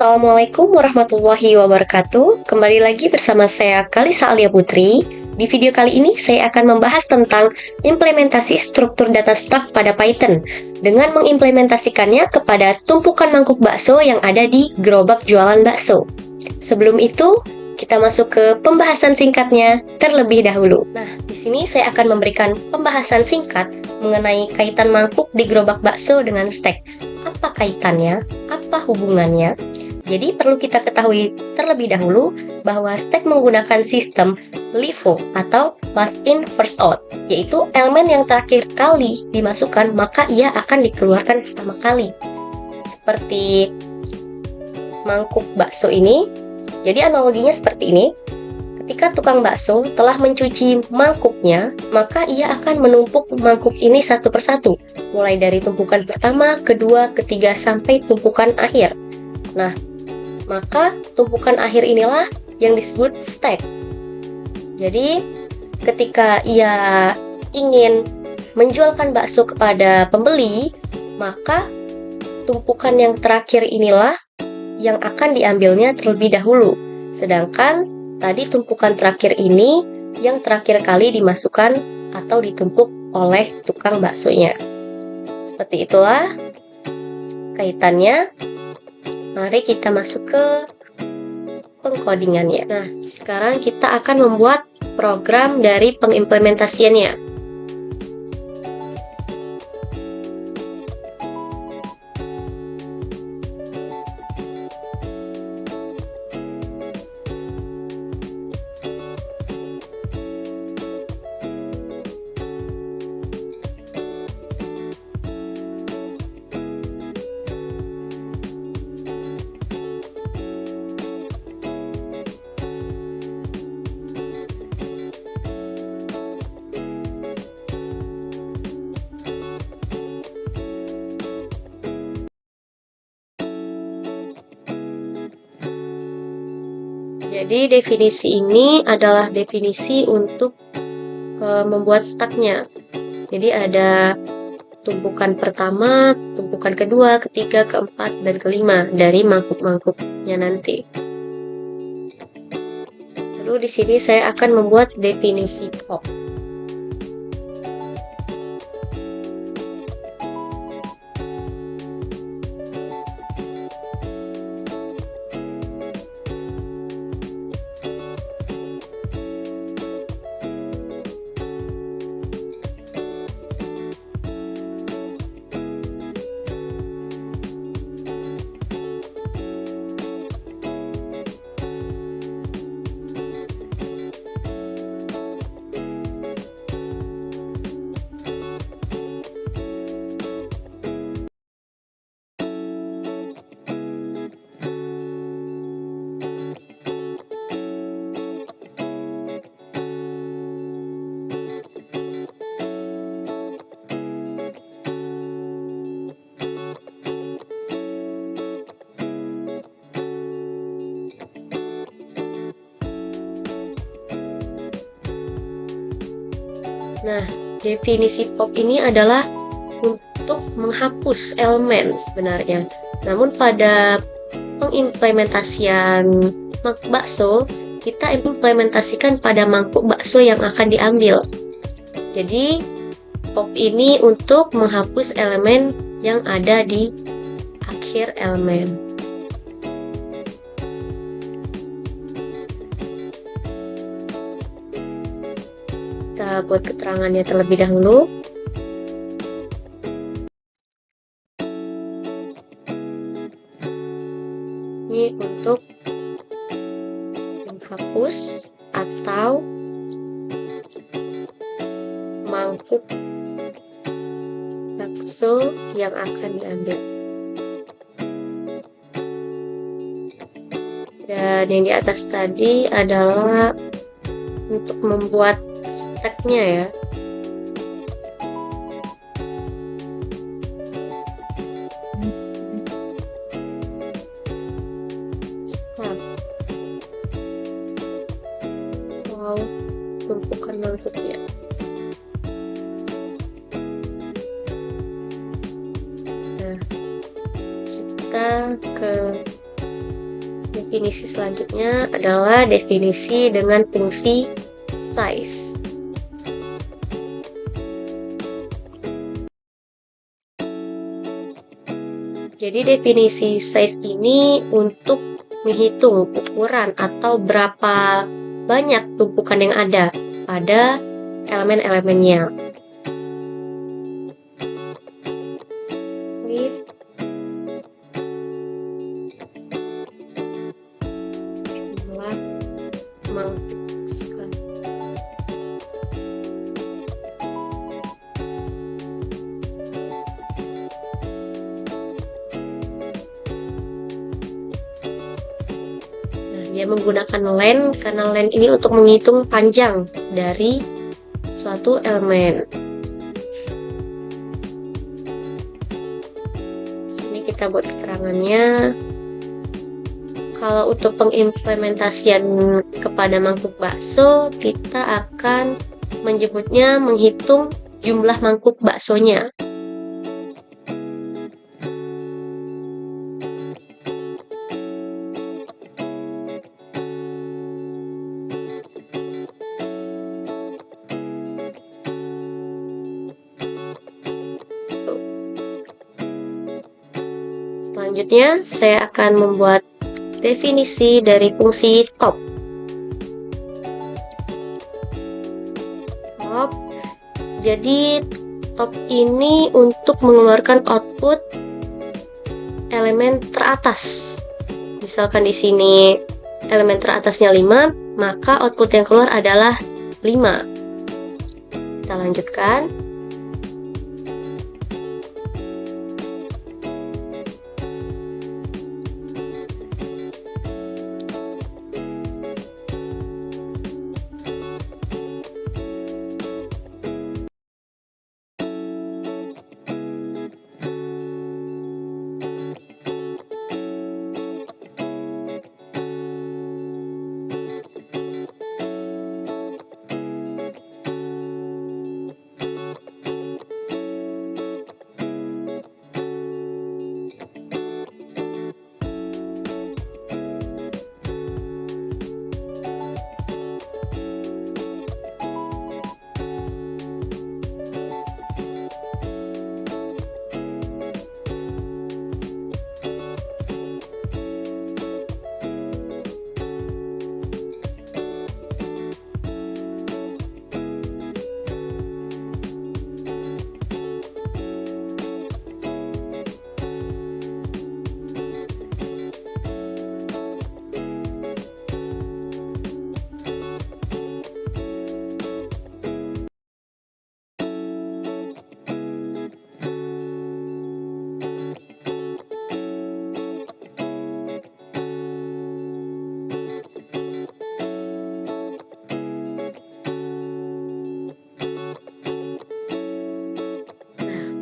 Assalamualaikum warahmatullahi wabarakatuh. Kembali lagi bersama saya Kalisa Alia Putri. Di video kali ini saya akan membahas tentang implementasi struktur data stock pada Python dengan mengimplementasikannya kepada tumpukan mangkuk bakso yang ada di gerobak jualan bakso. Sebelum itu, kita masuk ke pembahasan singkatnya terlebih dahulu. Nah, di sini saya akan memberikan pembahasan singkat mengenai kaitan mangkuk di gerobak bakso dengan stack. Apa kaitannya? Apa hubungannya? Jadi perlu kita ketahui terlebih dahulu bahwa stack menggunakan sistem LIFO atau last in first out, yaitu elemen yang terakhir kali dimasukkan maka ia akan dikeluarkan pertama kali. Seperti mangkuk bakso ini, jadi analoginya seperti ini. Ketika tukang bakso telah mencuci mangkuknya, maka ia akan menumpuk mangkuk ini satu persatu, mulai dari tumpukan pertama, kedua, ketiga, sampai tumpukan akhir. Nah, maka tumpukan akhir inilah yang disebut stack. Jadi, ketika ia ingin menjualkan bakso kepada pembeli, maka tumpukan yang terakhir inilah yang akan diambilnya terlebih dahulu. Sedangkan tadi tumpukan terakhir ini yang terakhir kali dimasukkan atau ditumpuk oleh tukang baksonya. Seperti itulah kaitannya. Mari kita masuk ke pengkodingannya. Nah, sekarang kita akan membuat program dari pengimplementasiannya. Jadi definisi ini adalah definisi untuk membuat stacknya. Jadi ada tumpukan pertama, tumpukan kedua, ketiga, keempat, dan kelima dari mangkuk-mangkuknya nanti. Lalu di sini saya akan membuat definisi pop. Nah, definisi pop ini adalah untuk menghapus elemen sebenarnya. Namun pada pengimplementasian mangkuk bakso, kita implementasikan pada mangkuk bakso yang akan diambil. Jadi, pop ini untuk menghapus elemen yang ada di akhir elemen. Kita buat keterangannya terlebih dahulu. Ini untuk menghapus atau mangkuk bakso yang akan diambil. Dan yang di atas tadi adalah untuk membuat stacknya ya. Stack. Wow, tumpukan mangkuknya. Nah, kita ke Definisi selanjutnya adalah definisi dengan fungsi size. Jadi definisi size ini untuk menghitung ukuran atau berapa banyak tumpukan yang ada pada elemen-elemennya. Jumlah mangkuk. Dia menggunakan len karena len ini untuk menghitung panjang dari suatu elemen. Sini kita buat keterangannya. Kalau untuk pengimplementasian kepada mangkuk bakso, kita akan menyebutnya menghitung jumlah mangkuk baksonya. Selanjutnya, saya akan membuat definisi dari fungsi top. Jadi, top ini untuk mengeluarkan output elemen teratas. Misalkan di sini elemen teratasnya 5, maka output yang keluar adalah 5. Kita lanjutkan.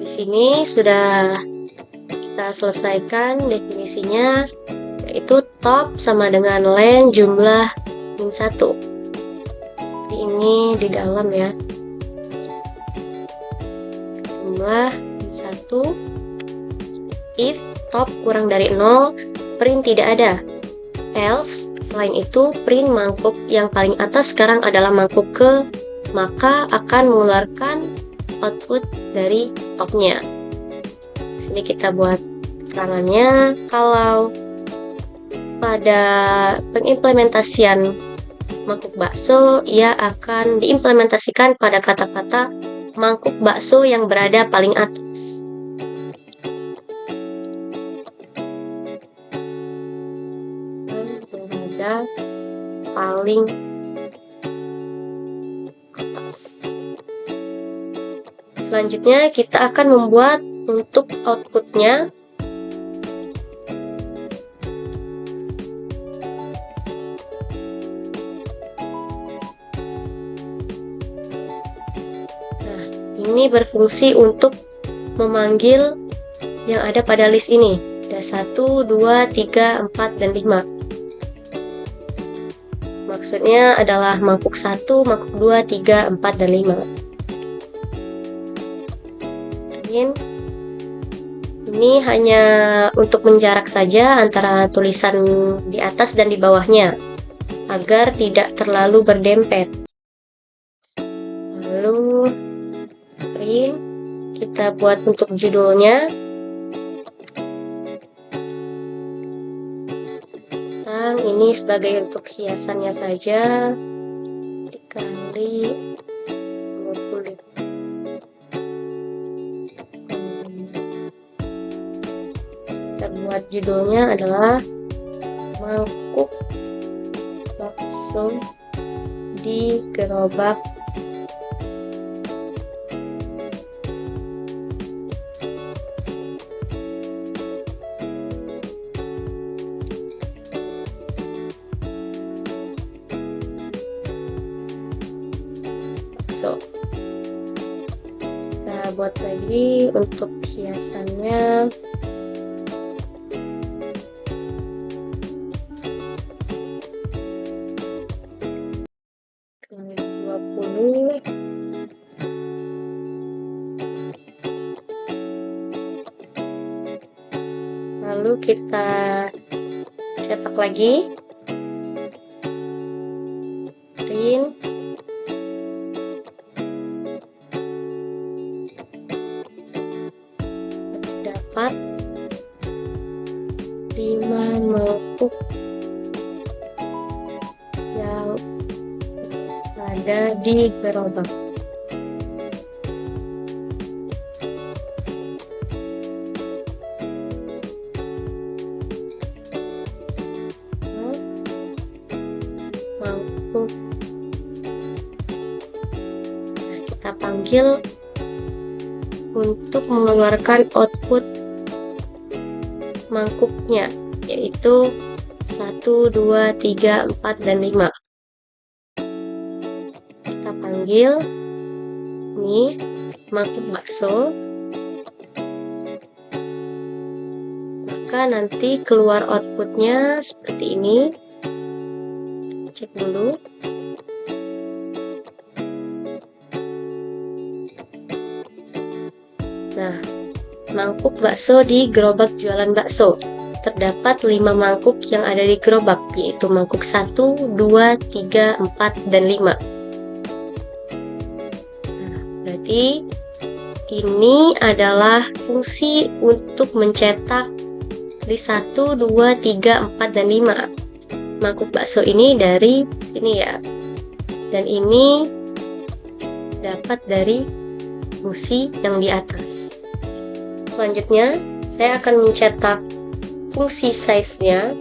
Di sini sudah kita selesaikan definisinya, yaitu top sama dengan len jumlah min 1. Jadi ini di dalam ya. Jumlah min 1. If top kurang dari 0, print tidak ada. Else, selain itu, print mangkuk yang paling atas sekarang adalah mangkuk ke, maka akan mengeluarkan output dari topnya. Sini kita buat keterangannya. Kalau pada pengimplementasian mangkuk bakso, ia akan diimplementasikan pada kata-kata mangkuk bakso yang berada paling atas. Berada paling atas. Selanjutnya kita akan membuat untuk outputnya. Nah, ini berfungsi untuk memanggil yang ada pada list ini. Ada 1, 2, 3, 4, dan 5. Maksudnya adalah mangkuk 1, mangkuk 2, 3, 4, dan 5. Ini hanya untuk menjarak saja antara tulisan di atas dan di bawahnya, agar tidak terlalu berdempet. Lalu print, kita buat untuk judulnya. Ini sebagai untuk hiasannya saja, dikali 20. Kita buat judulnya adalah mangkuk bakso di gerobak bakso. Kita buat lagi untuk hiasannya. Lalu kita cetak lagi, print, dapat 5 mangkuk yang ada di gerobak. Mangkuk. Nah, kita panggil untuk mengeluarkan output mangkuknya, yaitu 1, 2, 3, 4, dan 5. Kita panggil ini mangkuk bakso, maka nanti keluar outputnya seperti ini. Cek dulu. Nah, mangkuk bakso di gerobak jualan bakso. Terdapat 5 mangkuk yang ada di gerobak, yaitu mangkuk 1, 2, 3, 4, dan 5. Nah, berarti ini adalah fungsi untuk mencetak di 1, 2, 3, 4, dan 5. Mangkuk bakso ini dari sini ya, dan ini dapat dari fungsi yang di atas. Selanjutnya saya akan mencetak fungsi size-nya.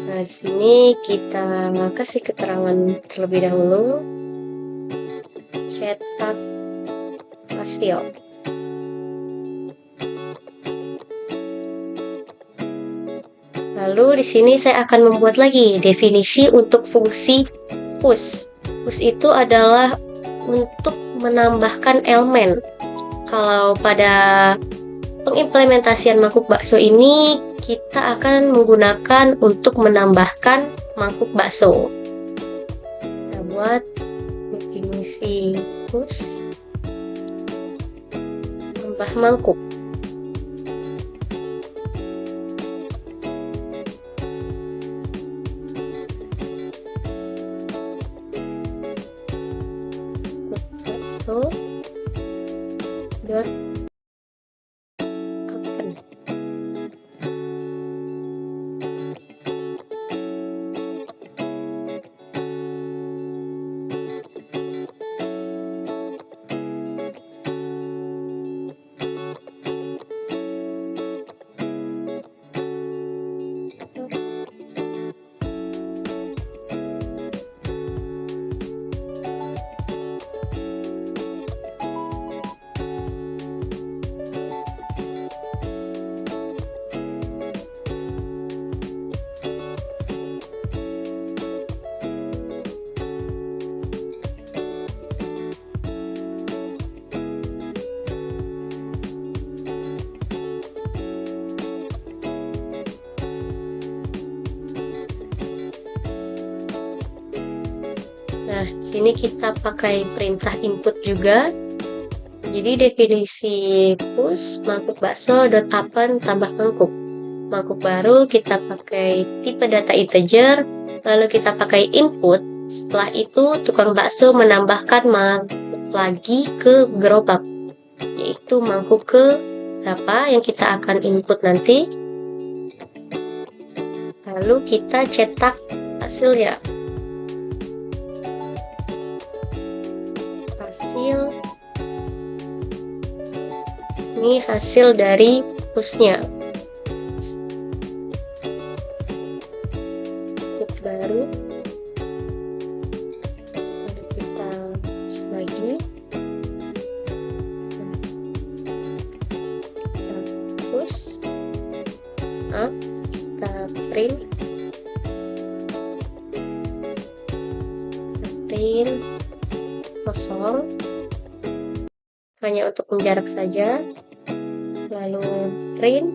Nah, di sini kita kasih keterangan terlebih dahulu. Cetak hasil. Lalu di sini saya akan membuat lagi definisi untuk fungsi push. Push itu adalah untuk menambahkan elemen. Kalau pada pengimplementasian mangkuk bakso ini, kita akan menggunakan untuk menambahkan mangkuk bakso. Kita buat definisi push, tambah mangkuk. Dot open. Nah, sini kita pakai perintah input juga. Jadi definisi push mangkuk bakso .append tambah mangkuk. Mangkuk baru kita pakai tipe data integer, lalu kita pakai input. Setelah itu tukang bakso menambahkan mangkuk lagi ke gerobak, yaitu mangkuk ke berapa yang kita akan input nanti. Lalu kita cetak hasilnya. Hasil ini hasil dari pushnya. Mangkuk baru. Lalu kita push lagi. Kita push. Kita print kosong, hanya untuk menjarak saja, lalu print.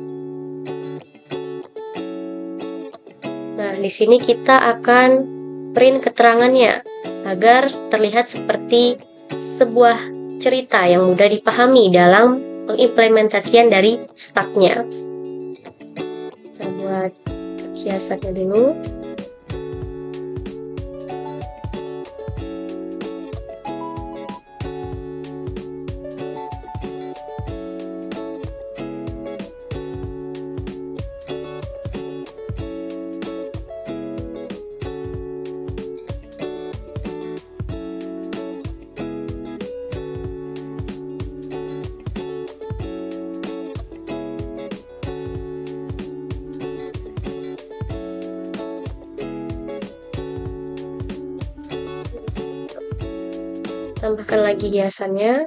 Nah, di sini kita akan print keterangannya agar terlihat seperti sebuah cerita yang mudah dipahami dalam pengimplementasian dari stacknya. Kita buat hiasannya dulu. Tambahkan lagi hiasannya.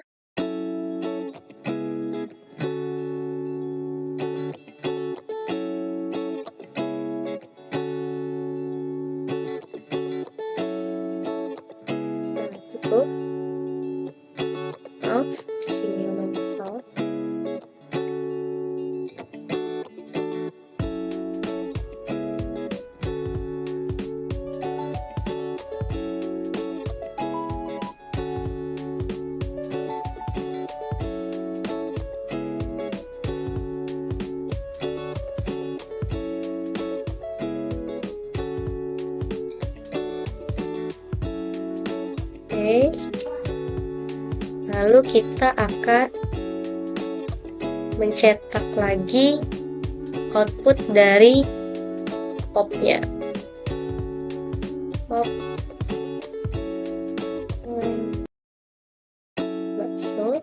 Nah, cukup. Maaf, di sini lagi salah. Oke, lalu kita akan mencetak lagi output dari popnya. Pop bakso.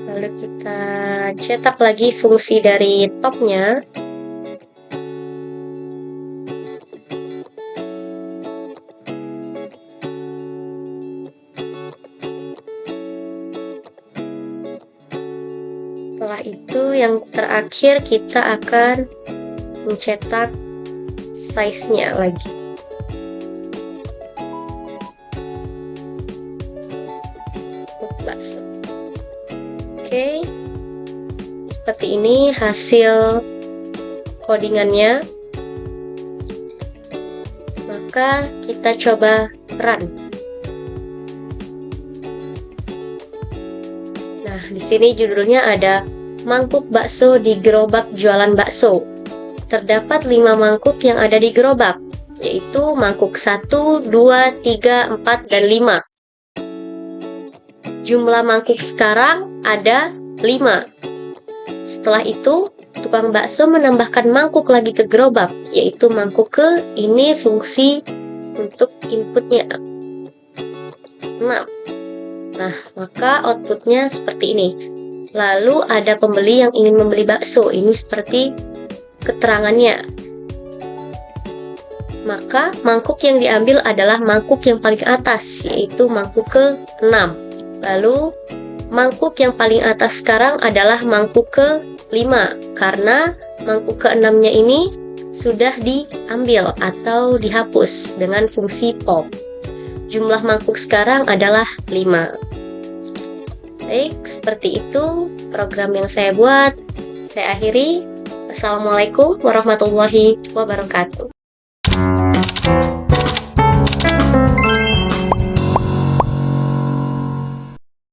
Lalu kita cetak lagi fungsi dari topnya. Setelah itu yang terakhir kita akan mencetak size-nya lagi. Bakso. Oke, seperti ini hasil codingannya. Maka kita coba run. Nah, di sini judulnya ada mangkuk bakso di gerobak jualan bakso. Terdapat 5 mangkuk yang ada di gerobak, yaitu mangkuk 1, 2, 3, 4, dan 5. Jumlah mangkuk sekarang ada 5. Setelah itu, tukang bakso menambahkan mangkuk lagi ke gerobak, yaitu mangkuk ke, ini fungsi untuk inputnya 6. Nah, maka outputnya seperti ini. Lalu ada pembeli yang ingin membeli bakso, ini seperti keterangannya. Maka mangkuk yang diambil adalah mangkuk yang paling atas, yaitu mangkuk ke-6. Lalu mangkuk yang paling atas sekarang adalah mangkuk ke-5, karena mangkuk ke-6-nya ini sudah diambil atau dihapus dengan fungsi pop. Jumlah mangkuk sekarang adalah 5. Baik, seperti itu program yang saya buat. Saya akhiri. Assalamualaikum warahmatullahi wabarakatuh.